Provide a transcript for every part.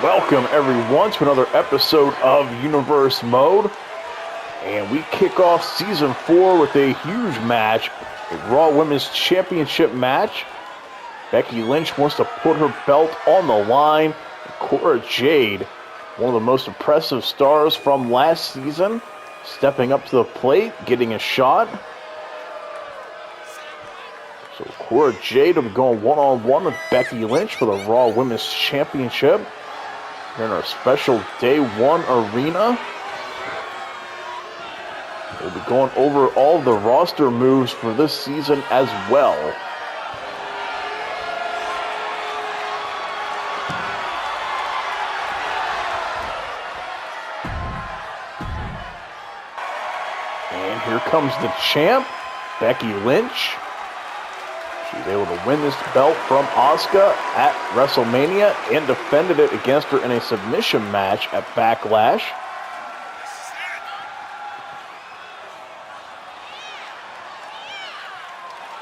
Welcome everyone to another episode of Universe Mode. And we kick off Season 4 with a huge match, a Raw Women's Championship match. Becky Lynch wants to put her belt on the line. Cora Jade, one of the most impressive stars from last season, stepping up to the plate, getting a shot. So Cora Jade will be going one-on-one with Becky Lynch for the Raw Women's Championship here in our special Day 1 arena. We'll be going over all the roster moves for this season as well. And here comes the champ, Becky Lynch. She's able to win this belt from Asuka at WrestleMania and defended it against her in a submission match at Backlash.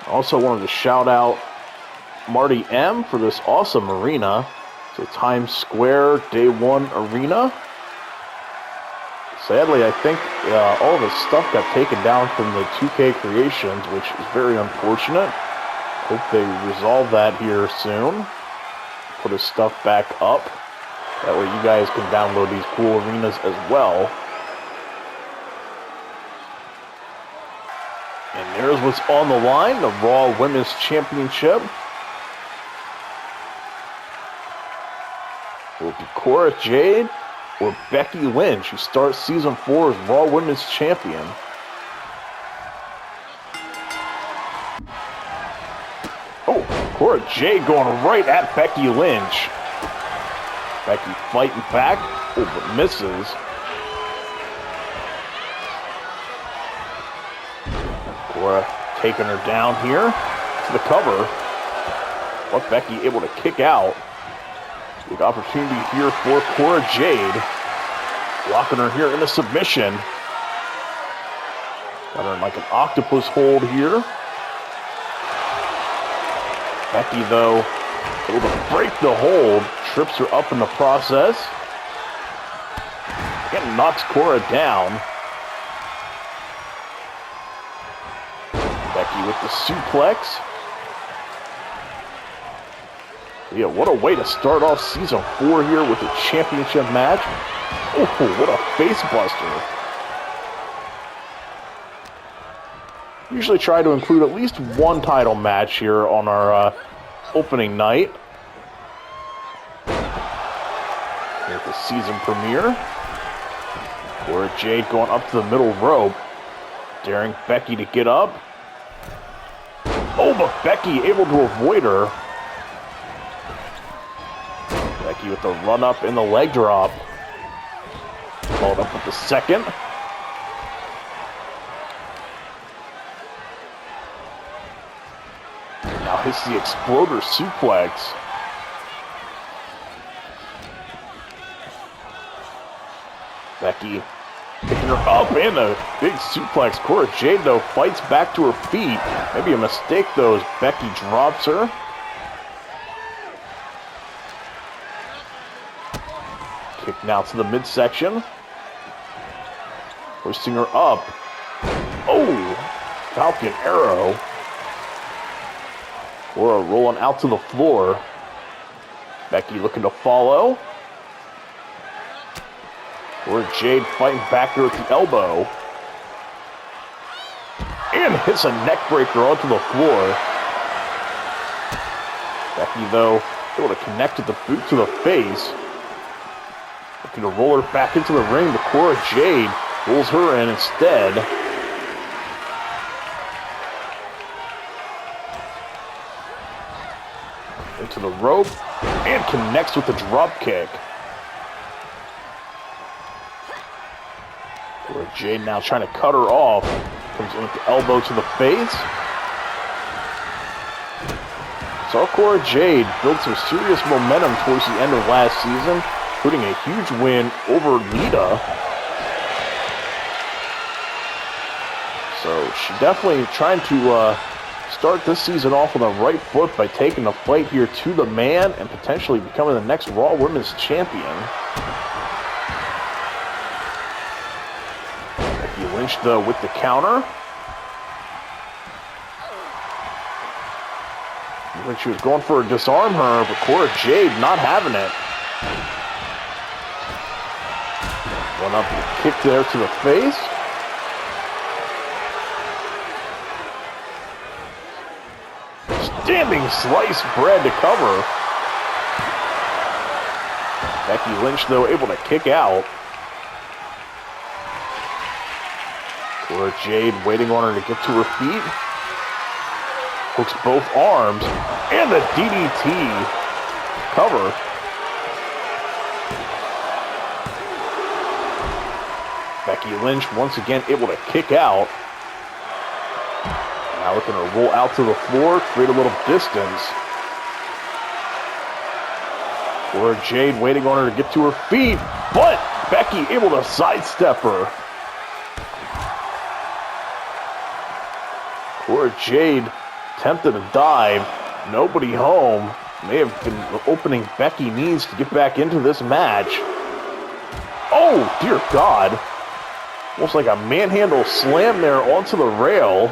Also wanted to shout out MartyM for this awesome arena. It's a Times Square Day 1 arena. Sadly, I think all of the stuff got taken down from the 2K creations, which is very unfortunate. Hope they resolve that here soon. Put his stuff back up. That way you guys can download these cool arenas as well. And there's what's on the line, the Raw Women's Championship. Will it be Cora Jade or Becky Lynch, who starts Season 4 as Raw Women's Champion? Oh, Cora Jade going right at Becky Lynch. Becky fighting back. Oh, but misses. Cora taking her down here to the cover. But Becky able to kick out. Big opportunity here for Cora Jade. Locking her here in a submission. Got her in like an octopus hold here. Becky, though, able to break the hold, trips her up in the process, and knocks Cora down. Becky with the suplex. Yeah, what a way to start off Season 4 here with a championship match. Oh, what a face buster. Usually try to include at least one title match here on our opening night. Here at the season premiere. Cora Jade going up to the middle rope, daring Becky to get up. Oh, but Becky able to avoid her. Becky with the run up and the leg drop. Followed up with the second. Now hits the exploder suplex. Becky picking her up and a big suplex. Cora Jade, though, fights back to her feet. Maybe a mistake, though, as Becky drops her. Kick now to the midsection. Hoisting her up. Oh! Falcon Arrow. Cora rolling out to the floor. Becky looking to follow. Cora Jade fighting back here with the elbow. And hits a neck breaker onto the floor. Becky, though, able to connect with the boot to the face. Looking to roll her back into the ring, but Cora Jade pulls her in instead. Into the rope, and connects with the drop kick. Cora Jade now trying to cut her off. Comes in with the elbow to the face. Saw Cora Jade build some serious momentum towards the end of last season, including a huge win over Lita. So she's definitely trying to start this season off on the right foot by taking the fight here to the man and potentially becoming the next Raw Women's Champion. Becky Lynch, though, with the counter. When she was going for a disarm her, but Cora Jade not having it. One up and kick there to the face. Standing slice bread to cover. Becky Lynch, though, able to kick out. Cora Jade waiting on her to get to her feet. Hooks both arms, and the DDT cover. Becky Lynch once again able to kick out. Now looking to roll out to the floor, create a little distance. Cora Jade waiting on her to get to her feet, but Becky able to sidestep her. Cora Jade attempted to dive, nobody home. May have been opening Becky needs to get back into this match. Oh, dear God. Almost like a manhandle slam there onto the rail.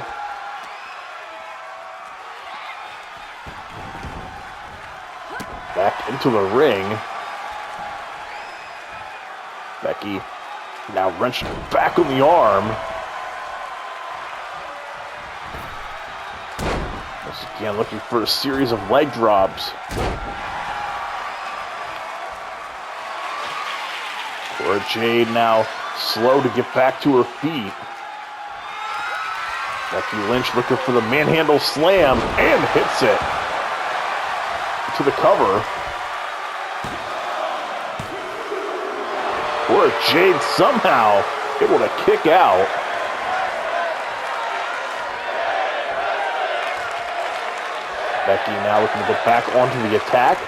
Back into the ring. Becky now wrenched back on the arm. Again, looking for a series of leg drops. Cora Jade now slow to get back to her feet. Becky Lynch looking for the manhandle slam and hits it to the cover. Cora Jade somehow able to kick out. Becky now looking to get back onto the attack.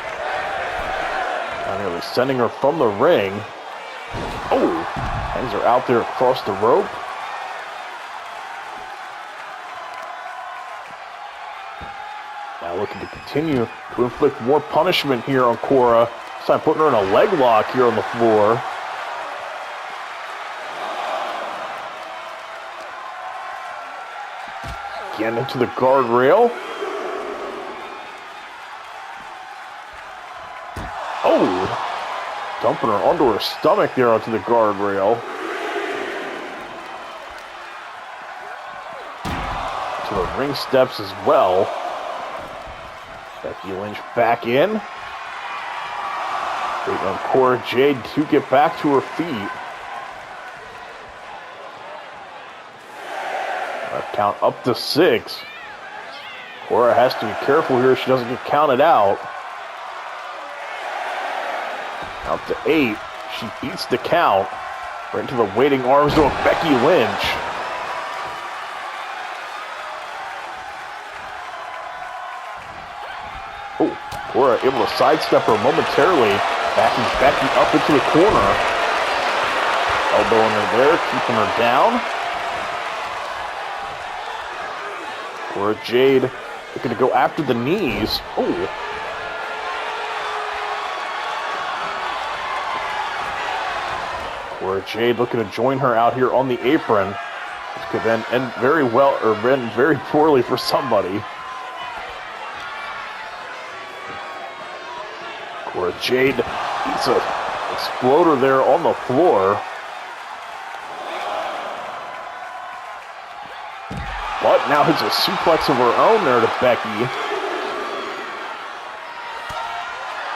Now nearly sending her from the ring. Oh, hangs her out there across the rope. Now looking to continue to inflict more punishment here on Cora. This time putting her in a leg lock here on the floor. Again into the guardrail. Oh, dumping her onto her stomach there onto the guardrail. To the ring steps as well. Becky Lynch back in. Waiting on Cora Jade to get back to her feet. Count up to 6. Cora has to be careful here she doesn't get counted out. Out to 8. She beats the count. Right into the waiting arms of Becky Lynch. Oh, Cora able to sidestep her momentarily. Backing Becky up into the corner. Elbowing her there, keeping her down. Cora Jade looking to go after the knees. Oh. Cora Jade looking to join her out here on the apron. This could then end very well, or end very poorly for somebody. Cora Jade eats an exploder there on the floor. But now hits a suplex of her own there to Becky.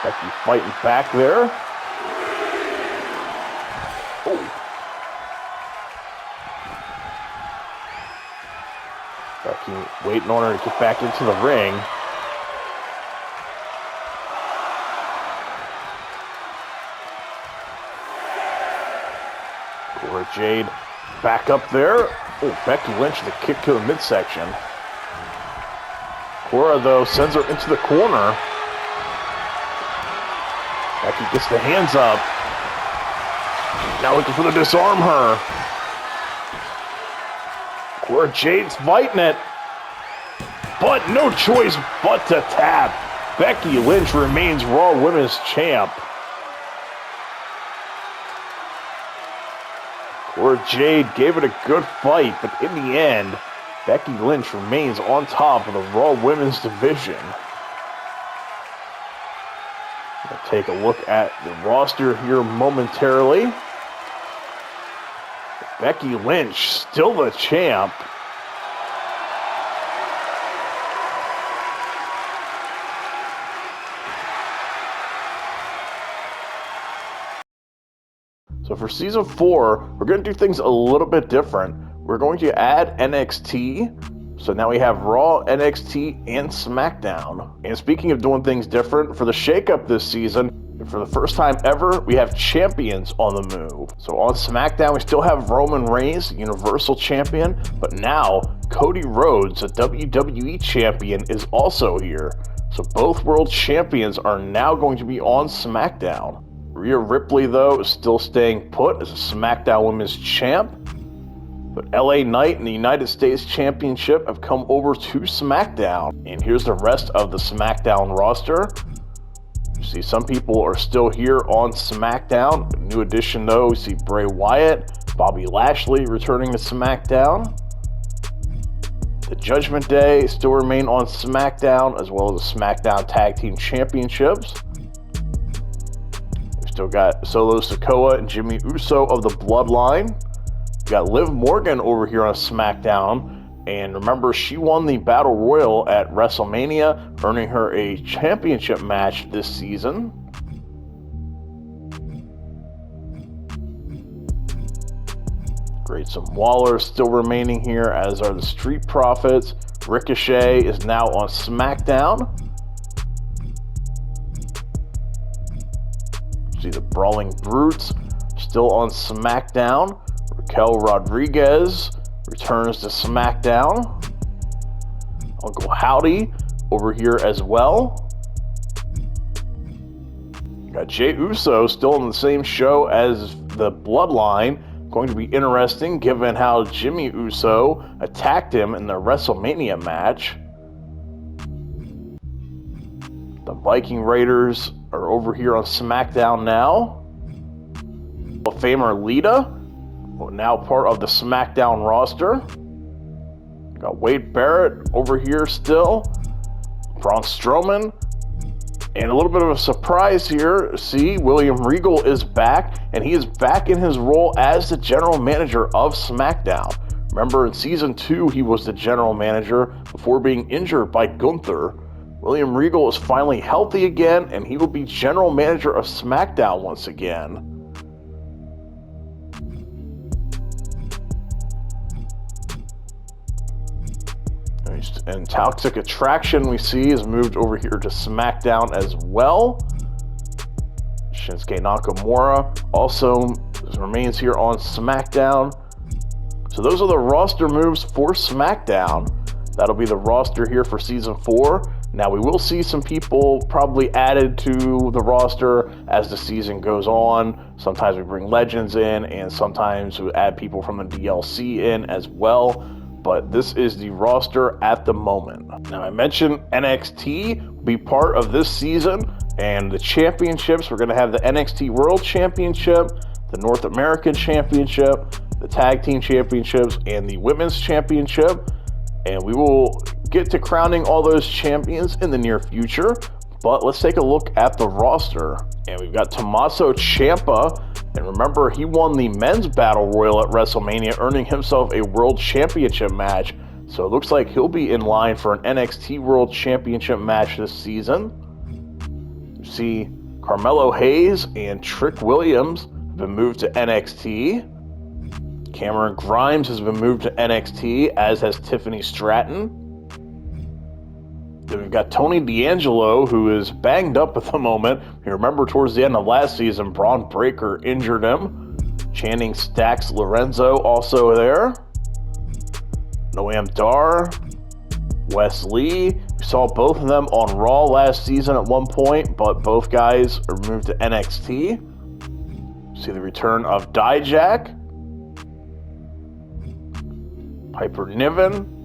Becky fighting back there. Oh. Becky waiting on her to get back into the ring. Cora Jade back up there. Oh, Becky Lynch, the kick to the midsection. Cora, though, sends her into the corner. Becky gets the hands up. Now looking for the disarm her. Cora Jade's fighting it. but no choice but to tap. Becky Lynch remains Raw Women's Champ. Cora Jade gave it a good fight, but in the end, Becky Lynch remains on top of the Raw Women's division. We'll take a look at the roster here momentarily. Becky Lynch, still the champ. So for Season 4, we're going to do things a little bit different. We're going to add NXT. So now we have Raw, NXT, and SmackDown. And speaking of doing things different, for the shakeup this season, for the first time ever, we have champions on the move. So on SmackDown, we still have Roman Reigns, Universal Champion, but now Cody Rhodes, a WWE Champion, is also here. So both world champions are now going to be on SmackDown. Rhea Ripley, though, is still staying put as a SmackDown Women's Champ. But LA Knight and the United States Championship have come over to SmackDown. And here's the rest of the SmackDown roster. You see some people are still here on SmackDown. New addition, though, we see Bray Wyatt, Bobby Lashley returning to SmackDown. The Judgment Day still remain on SmackDown, as well as the SmackDown Tag Team Championships. Still got Solo Sikoa and Jimmy Uso of the Bloodline. We got Liv Morgan over here on SmackDown. And remember, she won the Battle Royal at WrestleMania, earning her a championship match this season. Grayson Waller still remaining here, as are the Street Profits. Ricochet is now on SmackDown. See the Brawling Brutes still on SmackDown. Raquel Rodriguez returns to SmackDown. Uncle Howdy over here as well. Got Jey Uso still in the same show as the Bloodline. Going to be interesting given how Jimmy Uso attacked him in the WrestleMania match. The Viking Raiders are over here on SmackDown now. Hall of Famer Lita, now part of the SmackDown roster. Got Wade Barrett over here still. Braun Strowman. And a little bit of a surprise here. See, William Regal is back, and he is back in his role as the general manager of SmackDown. Remember, in Season 2, he was the general manager before being injured by Gunther. William Regal is finally healthy again, and he will be general manager of SmackDown once again. And Toxic Attraction, we see, is moved over here to SmackDown as well. Shinsuke Nakamura also remains here on SmackDown. So those are the roster moves for SmackDown. That'll be the roster here for Season 4. Now, we will see some people probably added to the roster as the season goes on. Sometimes we bring legends in, and sometimes we add people from the DLC in as well. But this is the roster at the moment. Now, I mentioned NXT will be part of this season, and the championships, we're going to have the NXT World Championship, the North American Championship, the Tag Team Championships, and the Women's Championship. And we will get to crowning all those champions in the near future. But let's take a look at the roster. And we've got Tommaso Ciampa. And remember, he won the men's battle royal at WrestleMania, earning himself a world championship match. So it looks like he'll be in line for an NXT World Championship match this season. You see Carmelo Hayes and Trick Williams have been moved to NXT. Cameron Grimes has been moved to NXT, as has Tiffany Stratton. Then we've got Tony D'Angelo, who is banged up at the moment. You remember towards the end of last season, Braun Breaker injured him. Channing Stacks Lorenzo also there. Noam Dar, Wes Lee. We saw both of them on Raw last season at one point, but both guys are moved to NXT. See the return of Dijak. Piper Niven.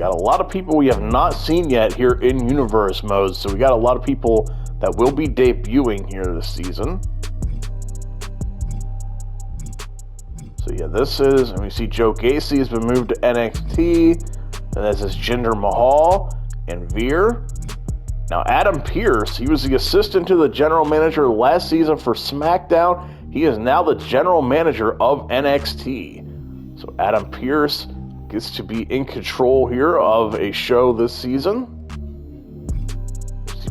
got a lot of people we have not seen yet here in Universe mode, so we got a lot of people that will be debuting here this season. So yeah, this is, and we see Joe Gacy has been moved to NXT, and this is Jinder Mahal and Veer. Now Adam Pearce, he was the assistant to the general manager last season for SmackDown. He is now the general manager of NXT. So Adam Pearce gets to be in control here of a show this season.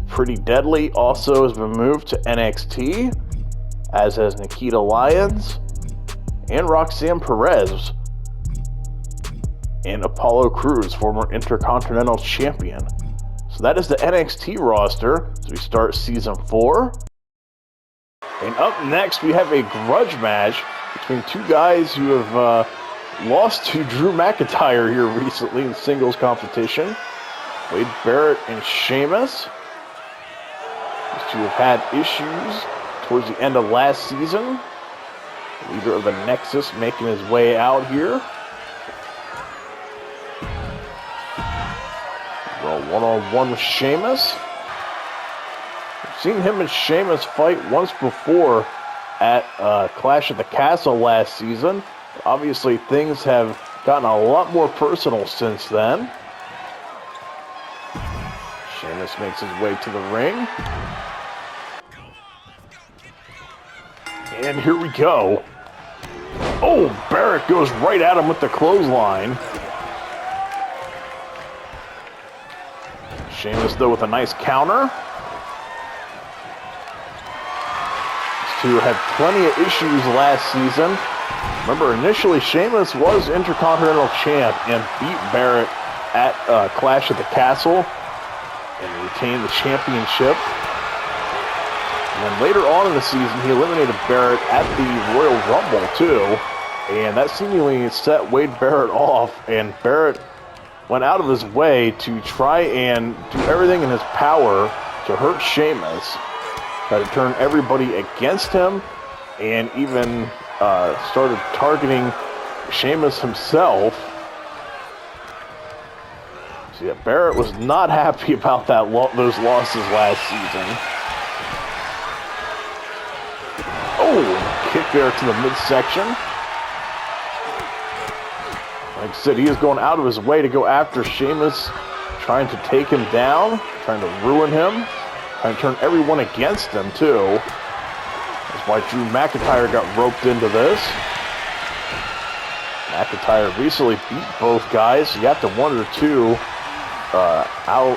Pretty Deadly also has been moved to NXT, as has Nikita Lyons and Roxanne Perez, and Apollo Crews, former Intercontinental Champion. So that is the NXT roster. So we start Season 4. And up next, we have a grudge match between two guys who have lost to Drew McIntyre here recently in singles competition. Wade Barrett and Sheamus. These two have had issues towards the end of last season. The leader of the Nexus making his way out here. Well, one-on-one with Sheamus. We've seen him and Sheamus fight once before at Clash at the Castle last season. Obviously, things have gotten a lot more personal since then. Sheamus makes his way to the ring. And here we go. Oh, Barrett goes right at him with the clothesline. Sheamus, though, with a nice counter. These two had plenty of issues last season. Remember, initially, Sheamus was Intercontinental Champ and beat Barrett at Clash at the Castle and retained the championship. And then later on in the season, he eliminated Barrett at the Royal Rumble, too. And that seemingly set Wade Barrett off, and Barrett went out of his way to try and do everything in his power to hurt Sheamus, try to turn everybody against him, and even started targeting Sheamus himself. So yeah, Barrett was not happy about those losses last season. Oh, kick there to the midsection. Like I said, he is going out of his way to go after Sheamus, trying to take him down, trying to ruin him, trying to turn everyone against him, too. That's why Drew McIntyre got roped into this. McIntyre recently beat both guys. You have to wonder, too, how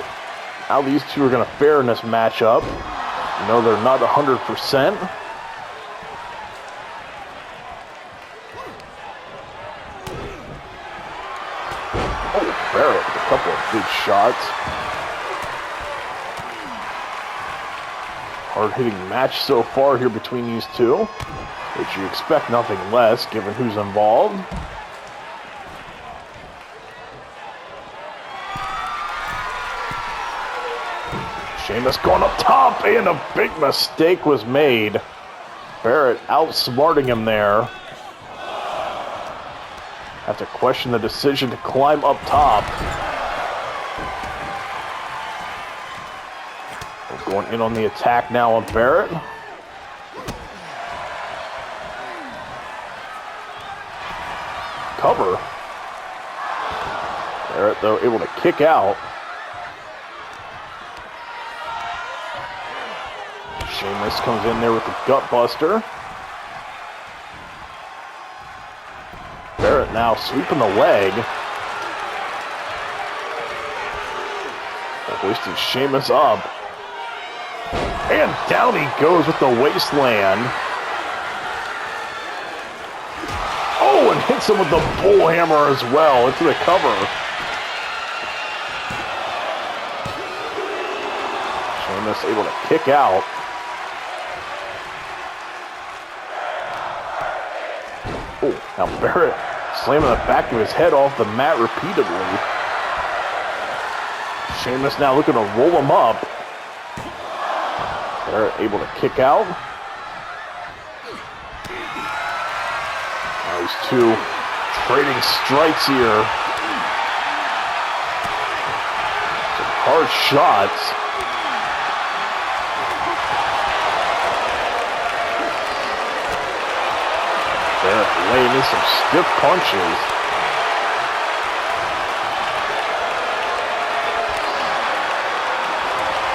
these two are going to fare in this matchup. You know, they're not 100%. Barrett with a couple of big shots. Hard-hitting match so far here between these two, but you expect nothing less given who's involved. Sheamus going up top, and a big mistake was made. Barrett outsmarting him there. Have to question the decision to climb up top. We're going in on the attack now on Barrett. Cover. Barrett, though, able to kick out. Sheamus comes in there with the gut buster. Barrett now sweeping the leg. Hoisted Sheamus up. And down he goes with the wasteland. Oh, and hits him with the bull hammer as well into the cover. Sheamus able to kick out. Oh, now Barrett slamming the back of his head off the mat repeatedly. Sheamus now looking to roll him up. Barrett able to kick out. Now these two trading strikes here. hard shots. Barrett laying in some stiff punches.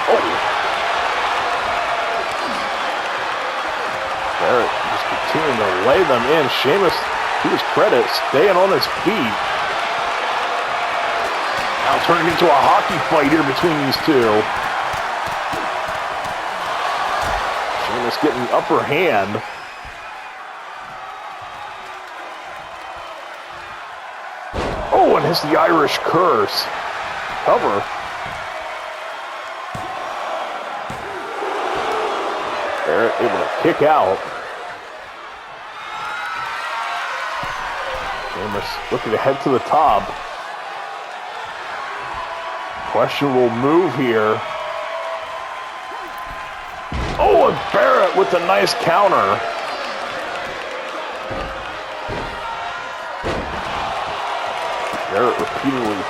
Oh. Barrett just continuing to lay them in. Sheamus, to his credit, staying on his feet. Now turning into a hockey fight here between these two. Sheamus getting the upper hand. Oh, and hits the Irish curse. Cover. Barrett able to kick out. Sheamus looking to head to the top. Questionable move here. Oh, and Barrett with a nice counter. Barrett repeatedly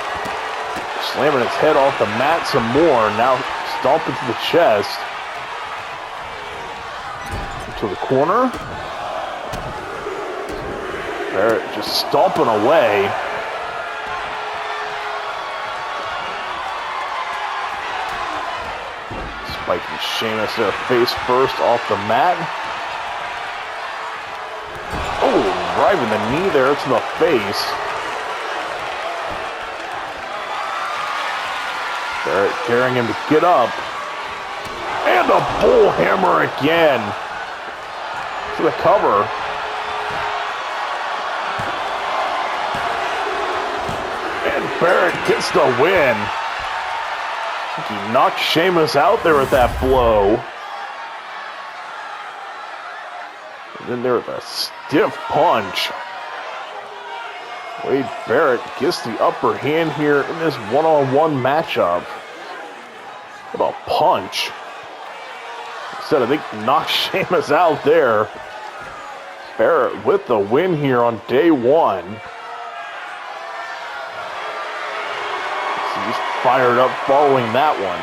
slamming his head off the mat some more. Now stomping to the chest. To the corner. Barrett just stomping away. Spiking Sheamus there face first off the mat. Oh, driving the knee there to the face. Barrett daring him to get up. And a bull hammer again. To the cover. And Barrett gets the win. He knocked Sheamus out there with that blow. And then there with a stiff punch. Wade Barrett gets the upper hand here in this one-on-one matchup. What a punch. Instead, I think knocked Sheamus out there. Barrett with the win here on day one. He's fired up following that one.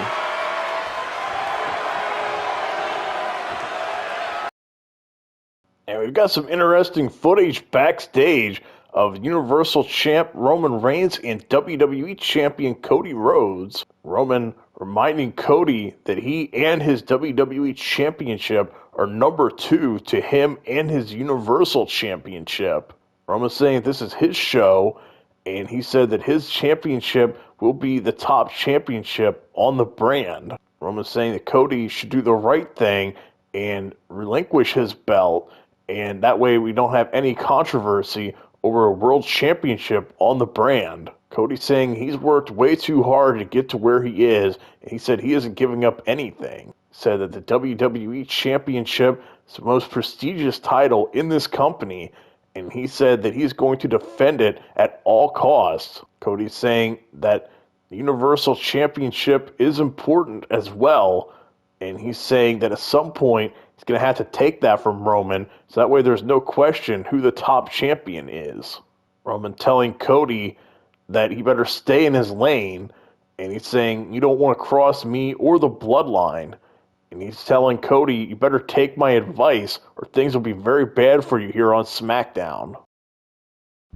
And we've got some interesting footage backstage of Universal Champ Roman Reigns and WWE Champion Cody Rhodes. Roman reminding Cody that he and his WWE Championship are number 2 to him and his Universal Championship. Roman saying this is his show, and he said that his championship will be the top championship on the brand. Roman saying that Cody should do the right thing and relinquish his belt, and that way we don't have any controversy over a world championship on the brand. Cody saying he's worked way too hard to get to where he is, and he said he isn't giving up anything. Said that the WWE Championship is the most prestigious title in this company, and he said that he's going to defend it at all costs. Cody's saying that the Universal Championship is important as well, and he's saying that at some point he's going to have to take that from Roman, so that way there's no question who the top champion is. Roman telling Cody that he better stay in his lane, and he's saying, you don't want to cross me or the bloodline. And he's telling Cody, you better take my advice or things will be very bad for you here on SmackDown.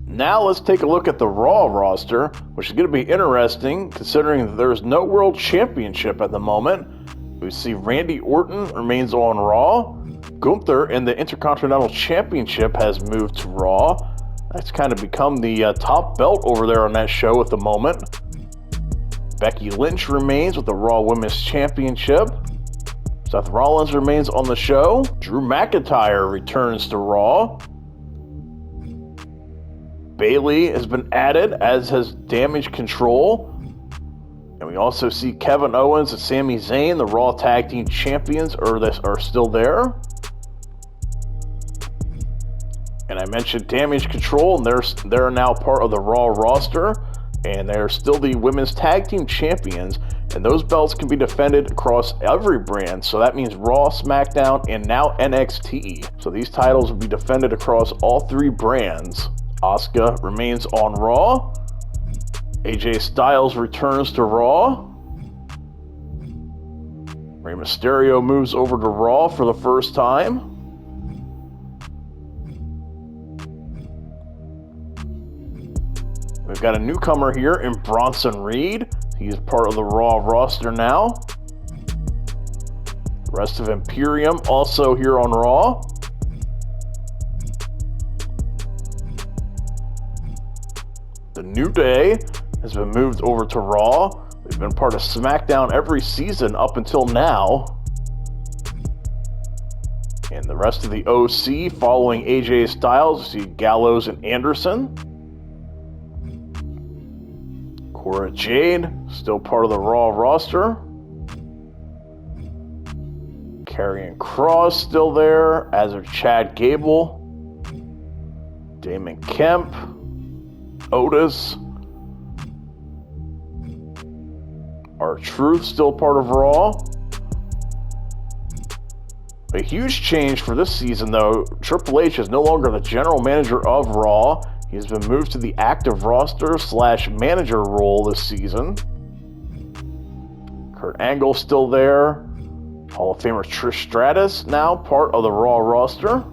Now let's take a look at the Raw roster, which is going to be interesting considering that there's no World Championship at the moment. We see Randy Orton remains on Raw. Gunther in the Intercontinental Championship has moved to Raw. That's kind of become the top belt over there on that show at the moment. Becky Lynch remains with the Raw Women's Championship. Seth Rollins remains on the show. Drew McIntyre returns to Raw. Bayley has been added, as has Damage Control. And we also see Kevin Owens and Sami Zayn, the Raw Tag Team Champions, are still there. And I mentioned Damage Control, and they're now part of the Raw roster. And they're still the Women's Tag Team Champions. And those belts can be defended across every brand. So that means Raw, SmackDown, and now NXT. So these titles will be defended across all 3 brands. Asuka remains on Raw. AJ Styles returns to Raw. Rey Mysterio moves over to Raw for the first time. We've got a newcomer here in Bronson Reed. He's part of the Raw roster now. The rest of Imperium also here on Raw. The New Day has been moved over to Raw. They've been part of SmackDown every season up until now. And the rest of the OC following AJ Styles, you see Gallows and Anderson. Cora Jade, still part of the Raw roster. Karrion Kross still there, as are Chad Gable, Damon Kemp, Otis, R-Truth still part of Raw. A huge change for this season, though. Triple H is no longer the general manager of Raw. He's been moved to the active roster / manager role this season. Kurt Angle still there. Hall of Famer Trish Stratus now part of the Raw roster.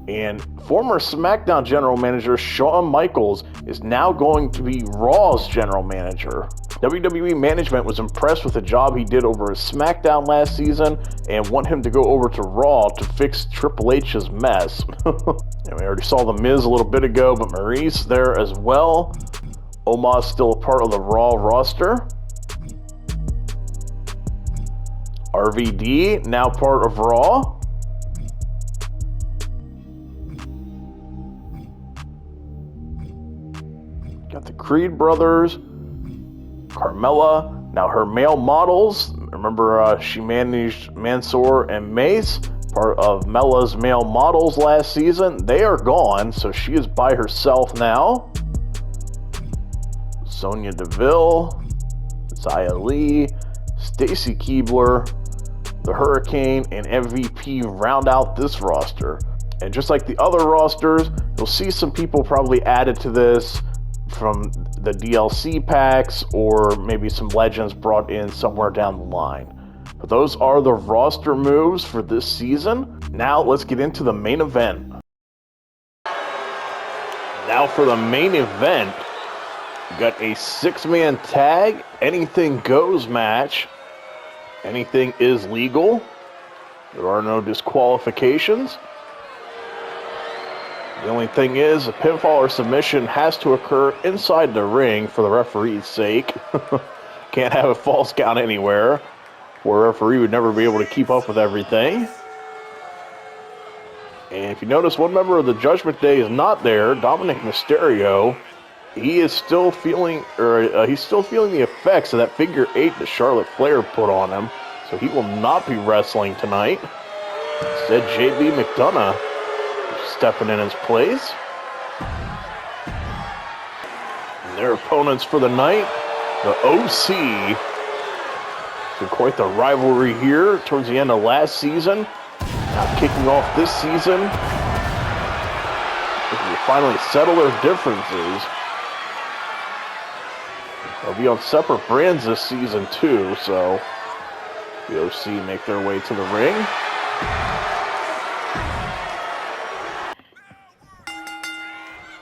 And former SmackDown general manager Shawn Michaels is now going to be Raw's general manager. WWE management was impressed with the job he did over at SmackDown last season and want him to go over to Raw to fix Triple H's mess. And we already saw The Miz a little bit ago, but Maurice there as well. Omos still a part of the Raw roster. RVD now part of Raw. Got the Creed brothers. Carmella, now her male models. Remember, she managed Mansoor and Mace, part of Mella's male models last season. They are gone, so she is by herself now. Sonya Deville, Xia Li, Stacy Keibler, the Hurricane, and MVP round out this roster. And just like the other rosters, you'll see some people probably added to this from the DLC packs, or maybe some legends brought in somewhere down the line. But those are the roster moves for this season. Now let's get into the main event. Now for the main event, we got a 6-man tag, anything goes match. Anything is legal. There are no disqualifications. The only thing is, a pinfall or submission has to occur inside the ring for the referee's sake. Can't have a false count anywhere, or a referee would never be able to keep up with everything. And if you notice, one member of the Judgment Day is not there, Dominic Mysterio. He is still feeling, he's still feeling the effects of that figure 8 that Charlotte Flair put on him, so he will not be wrestling tonight. Instead, JB McDonough stepping in his place. And their opponents for the night, the OC. Been quite the rivalry here towards the end of last season. Now kicking off this season. They finally settle their differences. They'll be on separate brands this season too, so the OC make their way to the ring.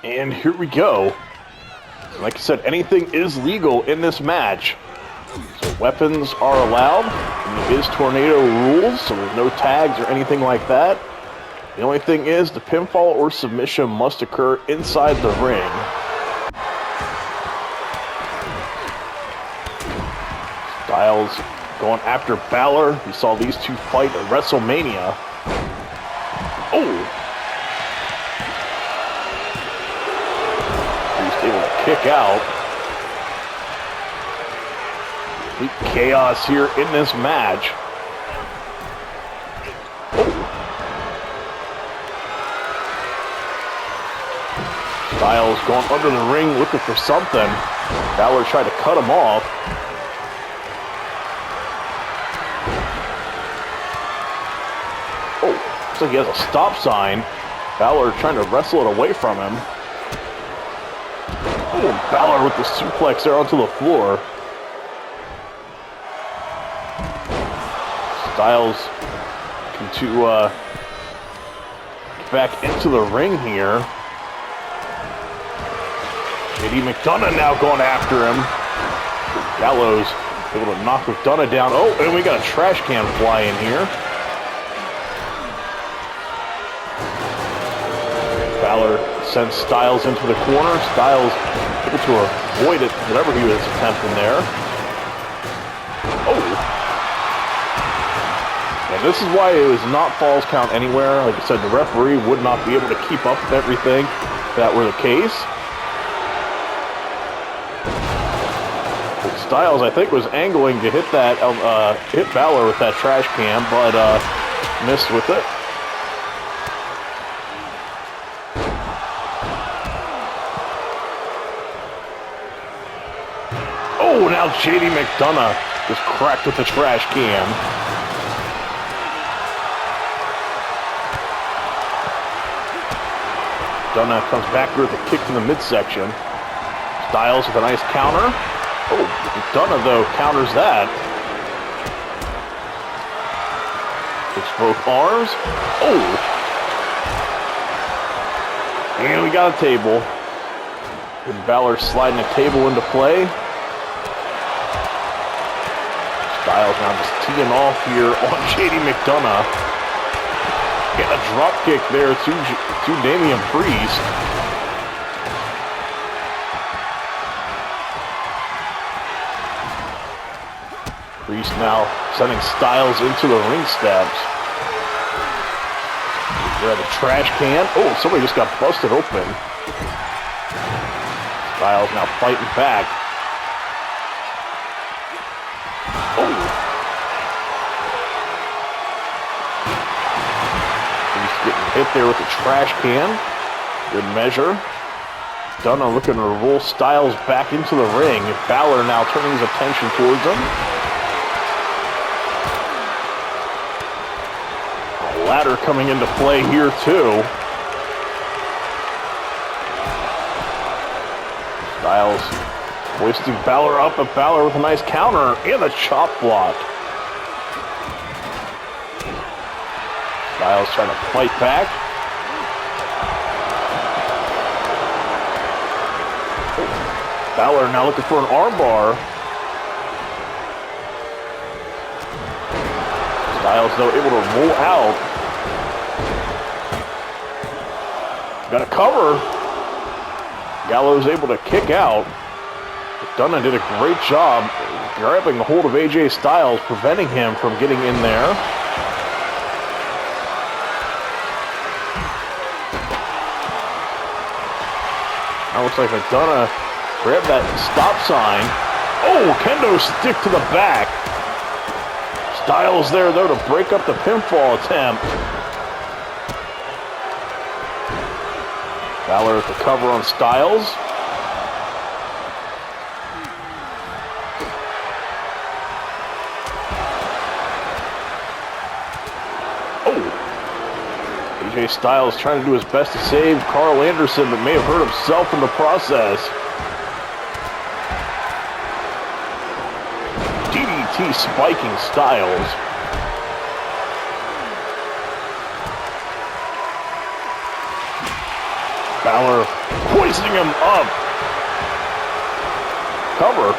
And here we go. Like I said, anything is legal in this match. So weapons are allowed. And it is tornado rules, so there's no tags or anything like that. The only thing is, the pinfall or submission must occur inside the ring. Styles going after Balor. We saw these two fight at WrestleMania. Oh! Able to kick out. Complete chaos here in this match. Oh. Styles going under the ring looking for something. Balor tried to cut him off. Oh, looks like he has a stop sign. Balor trying to wrestle it away from him. Oh, Balor with the suplex there onto the floor. Styles to back into the ring here. JD McDonough now going after him. Gallows able to knock McDonough down. Oh, and we got a trash can fly in here. Balor sends Styles into the corner. Styles able to avoid it, whatever he was attempting there. Oh. And this is why it was not Falls Count anywhere. Like I said, the referee would not be able to keep up with everything if that were the case. Styles, I think, was angling to hit that, hit Balor with that trash can, but missed with it. Oh, now JD McDonough is cracked with the trash can. McDonough comes back here with a kick to the midsection. Styles with a nice counter. Oh, McDonough, though, counters that. Hits both arms. Oh! And we got a table. And Balor sliding a table into play. Styles now just teeing off here on JD McDonough. Get a drop kick there to Damian Priest. Priest now sending Styles into the ring steps. Grab a trash can. Oh, somebody just got busted open. Styles now fighting back. Oh. Priest getting hit there with the trash can. Good measure. McDonough looking to roll Styles back into the ring. Balor now turning his attention towards him. Ladder coming into play here too. Styles hoisting Balor up, but Balor with a nice counter and a chop block. Styles trying to fight back. Balor now looking for an armbar. Styles, though, able to roll out. Got a cover. Gallows able to kick out. McDonough did a great job grabbing a hold of AJ Styles, preventing him from getting in there. Now looks like McDonough grabbed that stop sign. Oh, kendo stick to the back. Styles there, though, to break up the pinfall attempt. Balor at the cover on Styles. Oh! AJ Styles trying to do his best to save Carl Anderson, but may have hurt himself in the process. DDT spiking Styles. Balor hoisting him up. Cover.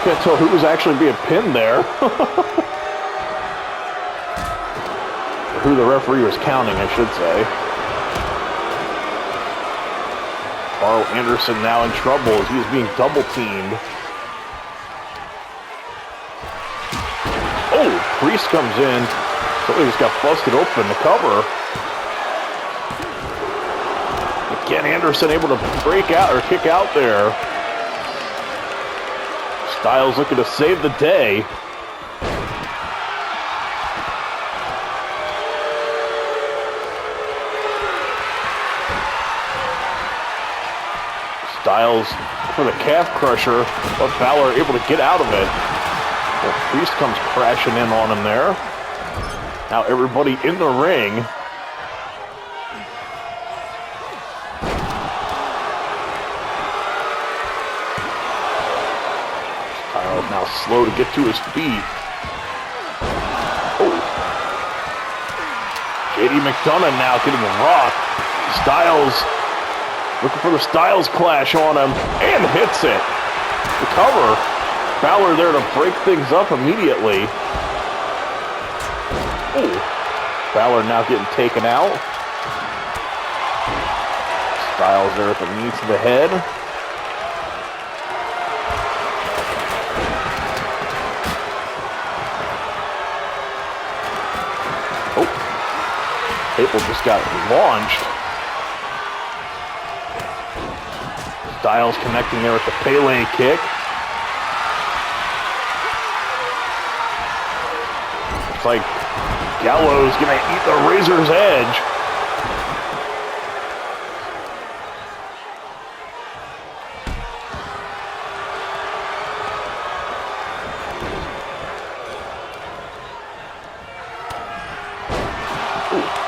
Can't tell who was actually being pinned there. Who the referee was counting, I should say. Carl Anderson now in trouble as he's being double teamed. Oh, Priest comes in. Somebody just got busted open to cover. Again, Anderson able to break out or kick out there. Styles looking to save the day. Styles for the calf crusher, but Balor able to get out of it. Well, Priest comes crashing in on him there. Now everybody in the ring. Styles now slow to get to his feet. Oh. JD McDonough now getting rocked. Styles looking for the Styles clash on him and hits it. The cover. Balor there to break things up immediately. Oh. Balor now getting taken out. Styles there at the knee to the head. Table just got launched. Styles connecting there with the Pele kick. Looks like Gallows gonna eat the Razor's Edge.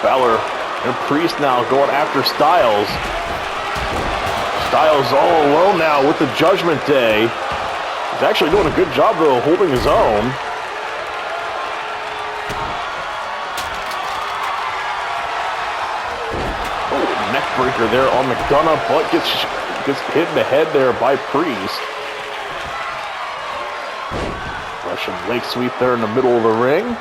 Balor and Priest now going after Styles. Styles all alone now with the Judgment Day. He's actually doing a good job though, holding his own. Oh, neck breaker there on McDonough, but gets hit in the head there by Priest. Russian leg sweep there in the middle of the ring.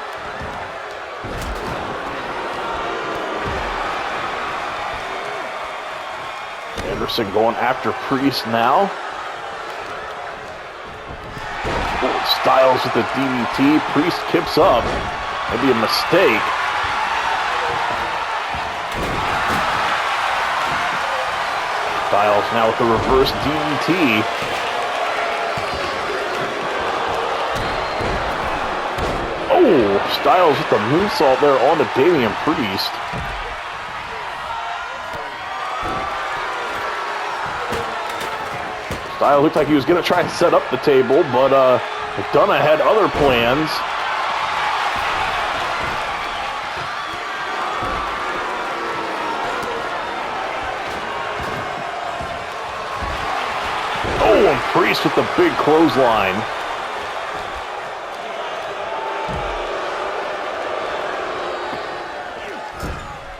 Anderson going after Priest now. Oh, Styles with the DDT. Priest kips up. Maybe a mistake. Styles now with the reverse DDT. Oh, Styles with the moonsault there on to Damian Priest. Styles looked like he was going to try and set up the table, but McDonough had other plans. Oh, and Priest with the big clothesline.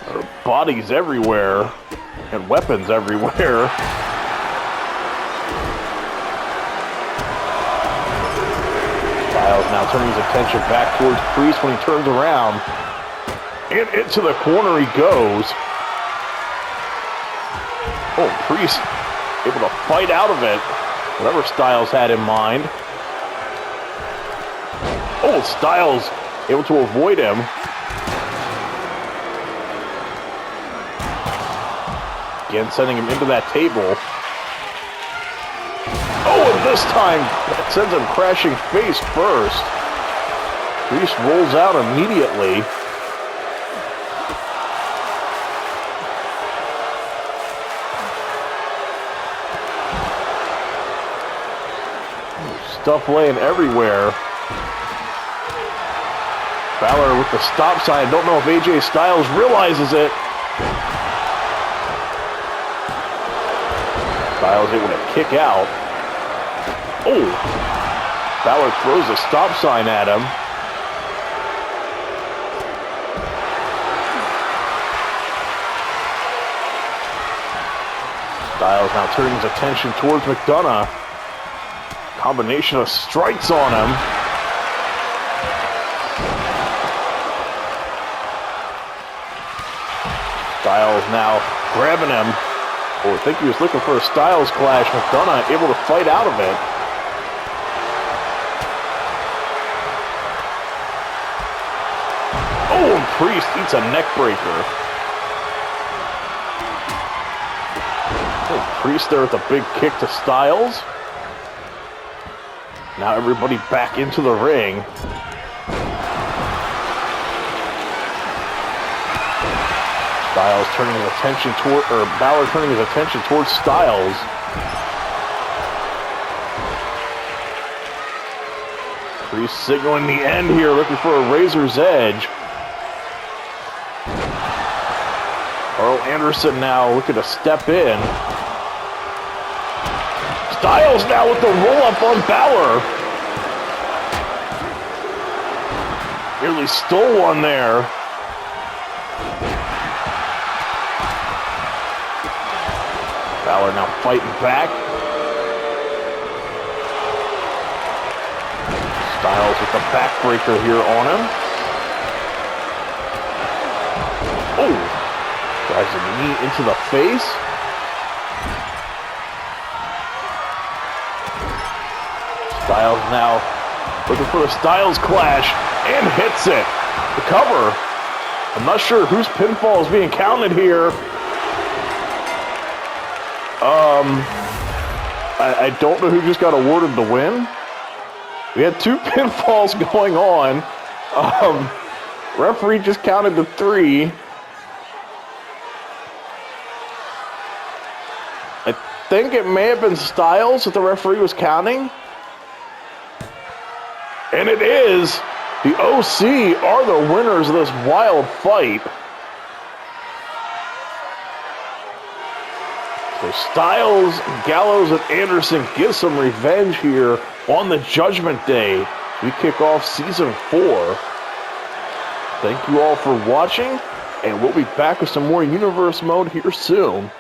There are bodies everywhere and weapons everywhere. Now turning his attention back towards Priest when he turns around. And into the corner he goes. Oh, Priest able to fight out of it. Whatever Styles had in mind. Oh, Styles able to avoid him. Again, sending him into that table. Oh, and this time, that sends him crashing face first. Priest rolls out immediately. Stuff laying everywhere. Balor with the stop sign. Don't know if AJ Styles realizes it. Styles able to kick out. Oh! Balor throws a stop sign at him. Styles now turning his attention towards McDonough. Combination of strikes on him. Styles now grabbing him. Oh, I think he was looking for a Styles clash. McDonough able to fight out of it. Oh, and Priest eats a neck breaker. Oh, Priest there with a big kick to Styles. Now everybody back into the ring. Styles turning his attention toward, or Balor turning his attention towards Styles. Priest signaling the end here, looking for a Razor's Edge. Carl Anderson now looking to step in. Styles now with the roll-up on Balor. Nearly stole one there. Balor now fighting back. Styles with the backbreaker here on him. Oh! Drives a knee into the face. Styles now looking for a Styles clash and hits it. The cover. I'm not sure whose pinfall is being counted here. I don't know who just got awarded the win. We had 2 pinfalls going on. Referee just counted to 3. I think it may have been Styles that the referee was counting. And it is. The OC are the winners of this wild fight. So Styles, Gallows, and Anderson get some revenge here on the Judgment Day. We kick off Season 4. Thank you all for watching, and we'll be back with some more Universe Mode here soon.